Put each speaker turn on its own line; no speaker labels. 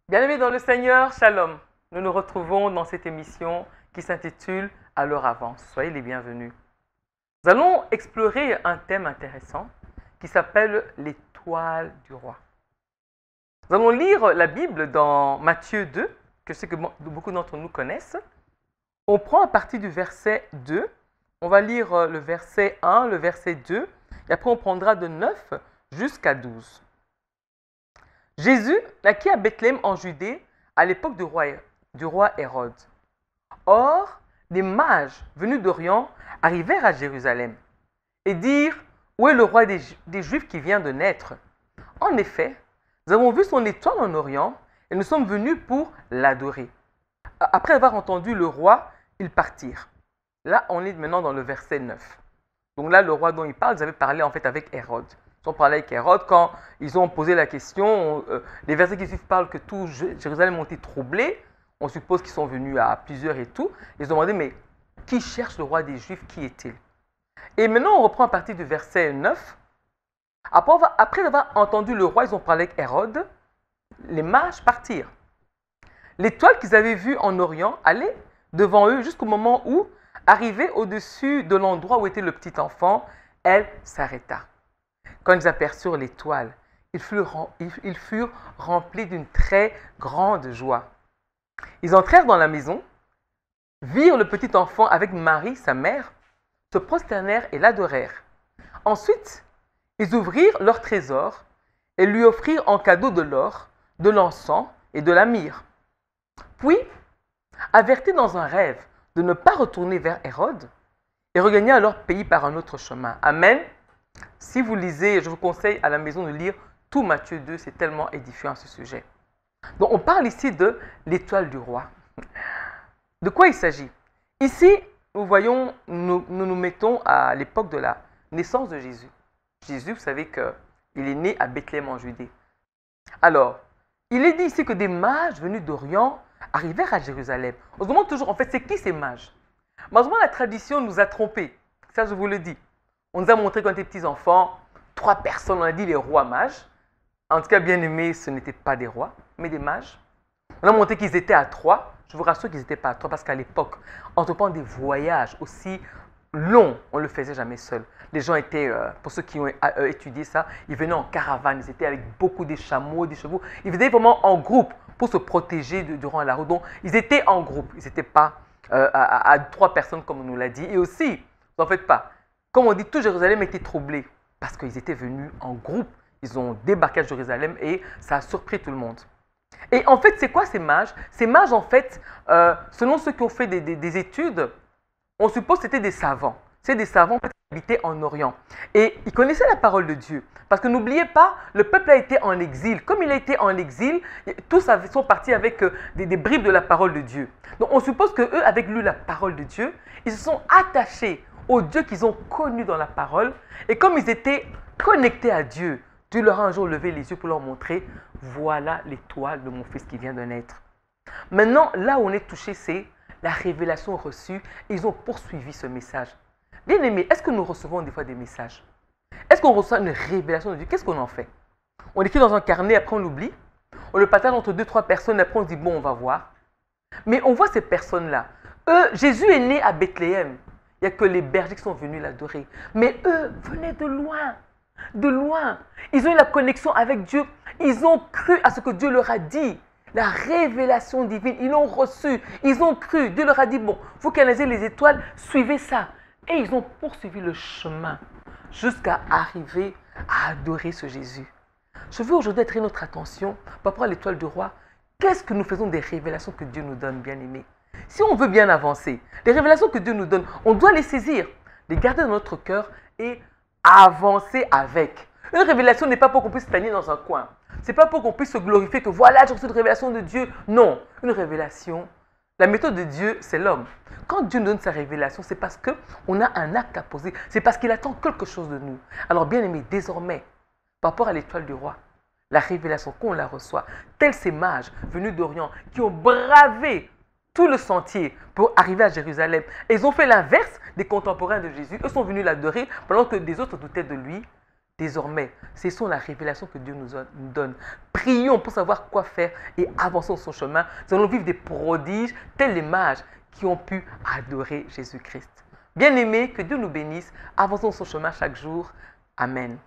Bien-aimés dans le Seigneur, Shalom. Nous nous retrouvons dans cette émission qui s'intitule À l'heure avance. Soyez les bienvenus. Nous allons explorer un thème intéressant qui s'appelle l'étoile du roi. Nous allons lire la Bible dans Matthieu 2, que je sais que beaucoup d'entre nous connaissent. On prend à partir du verset 2, on va lire le verset 1, le verset 2, et après on prendra de 9 jusqu'à 12. Jésus naquit à Bethléem en Judée à l'époque du roi Hérode. Or, des mages venus d'Orient arrivèrent à Jérusalem et dirent « Où est le roi des Juifs qui vient de naître ?» En effet, nous avons vu son étoile en Orient et nous sommes venus pour l'adorer. Après avoir entendu le roi, ils partirent. Là, on est maintenant dans le verset 9. Donc là, le roi dont il parle, ils avaient parlé en fait avec Hérode. Ils ont parlé avec Hérode quand ils ont posé la question. Les versets qui suivent parlent que tout Jérusalem ont été troublés. On suppose qu'ils sont venus à plusieurs et tout. Ils ont demandé, mais qui cherche le roi des Juifs? Qui est-il? Et maintenant, on reprend à partir du verset 9. Après avoir entendu le roi, ils ont parlé avec Hérode. Les mages partirent. L'étoile qu'ils avaient vue en Orient allait devant eux jusqu'au moment où, arrivée au-dessus de l'endroit où était le petit enfant, elle s'arrêta. Quand ils aperçurent l'étoile, ils furent remplis d'une très grande joie. Ils entrèrent dans la maison, virent le petit enfant avec Marie, sa mère, se prosternèrent et l'adorèrent. Ensuite, ils ouvrirent leur trésor et lui offrirent en cadeau de l'or, de l'encens et de la myrrhe. Puis, avertis dans un rêve de ne pas retourner vers Hérode, ils regagnèrent leur pays par un autre chemin. Amen. Si vous lisez, je vous conseille à la maison de lire tout Matthieu 2, c'est tellement édifiant à ce sujet. Donc on parle ici de l'étoile du roi. De quoi il s'agit? Ici, nous mettons à l'époque de la naissance de Jésus. Jésus, vous savez qu'il est né à Bethléem en Judée. Alors, il est dit ici que des mages venus d'Orient arrivèrent à Jérusalem. On se demande toujours, en fait, c'est qui ces mages? Malheureusement, la tradition nous a trompés. Ça, je vous le dis. On nous a montré quand on était petits enfants, 3 personnes, on a dit les rois mages. En tout cas, bien aimés, ce n'étaient pas des rois, mais des mages. On a montré qu'ils étaient à 3. Je vous rassure qu'ils n'étaient pas à 3 parce qu'à l'époque, entreprendre des voyages aussi longs, on ne le faisait jamais seul. Les gens étaient, pour ceux qui ont étudié ça, ils venaient en caravane, ils étaient avec beaucoup de chameaux, des chevaux. Ils venaient vraiment en groupe pour se protéger durant la route. Donc, ils étaient en groupe, ils n'étaient pas à 3 personnes comme on nous l'a dit. Et aussi, n'en faites pas. Comme on dit, tout Jérusalem était troublé parce qu'ils étaient venus en groupe. Ils ont débarqué à Jérusalem et ça a surpris tout le monde. Et en fait, c'est quoi ces mages? Ces mages, en fait, selon ceux qui ont fait des études, on suppose que c'était des savants. C'est des savants qui habitaient en Orient. Et ils connaissaient la parole de Dieu. Parce que n'oubliez pas, le peuple a été en exil. Comme il a été en exil, tous sont partis avec des bribes de la parole de Dieu. Donc on suppose qu'eux, avec lu la parole de Dieu, ils se sont attachés au Dieu qu'ils ont connu dans la parole. Et comme ils étaient connectés à Dieu, Dieu leur a un jour levé les yeux pour leur montrer « Voilà l'étoile de mon fils qui vient de naître ». Maintenant, là où on est touché, c'est la révélation reçue. Et ils ont poursuivi ce message. Bien aimé, est-ce que nous recevons des fois des messages? Est-ce qu'on reçoit une révélation de Dieu? Qu'est-ce qu'on en fait? On écrit dans un carnet, après on l'oublie. On le partage entre 2-3 personnes, après on dit « Bon, on va voir ». Mais on voit ces personnes-là. Jésus est né à Bethléem. Il n'y a que les bergers qui sont venus l'adorer. Mais eux venaient de loin. De loin. Ils ont eu la connexion avec Dieu. Ils ont cru à ce que Dieu leur a dit. La révélation divine, ils l'ont reçue. Ils ont cru. Dieu leur a dit, bon, vous canalisez les étoiles, suivez ça. Et ils ont poursuivi le chemin jusqu'à arriver à adorer ce Jésus. Je veux aujourd'hui attirer notre attention par rapport à l'étoile du roi. Qu'est-ce que nous faisons des révélations que Dieu nous donne, bien-aimés? Si on veut bien avancer, les révélations que Dieu nous donne, on doit les saisir, les garder dans notre cœur et avancer avec. Une révélation n'est pas pour qu'on puisse stagner dans un coin. Ce n'est pas pour qu'on puisse se glorifier que voilà, j'ai reçu une révélation de Dieu. Non, une révélation, la méthode de Dieu, c'est l'homme. Quand Dieu nous donne sa révélation, c'est parce qu'on a un acte à poser. C'est parce qu'il attend quelque chose de nous. Alors bien aimé, désormais, par rapport à l'étoile du roi, la révélation qu'on la reçoit, tels ces mages venus d'Orient qui ont bravé tout le sentier pour arriver à Jérusalem. Et ils ont fait l'inverse des contemporains de Jésus. Eux sont venus l'adorer pendant que des autres doutaient de lui. Désormais, cessons la révélation que Dieu nous donne. Prions pour savoir quoi faire et avançons son chemin. Nous allons vivre des prodiges tels les mages qui ont pu adorer Jésus-Christ. Bien-aimés, que Dieu nous bénisse. Avançons son chemin chaque jour. Amen.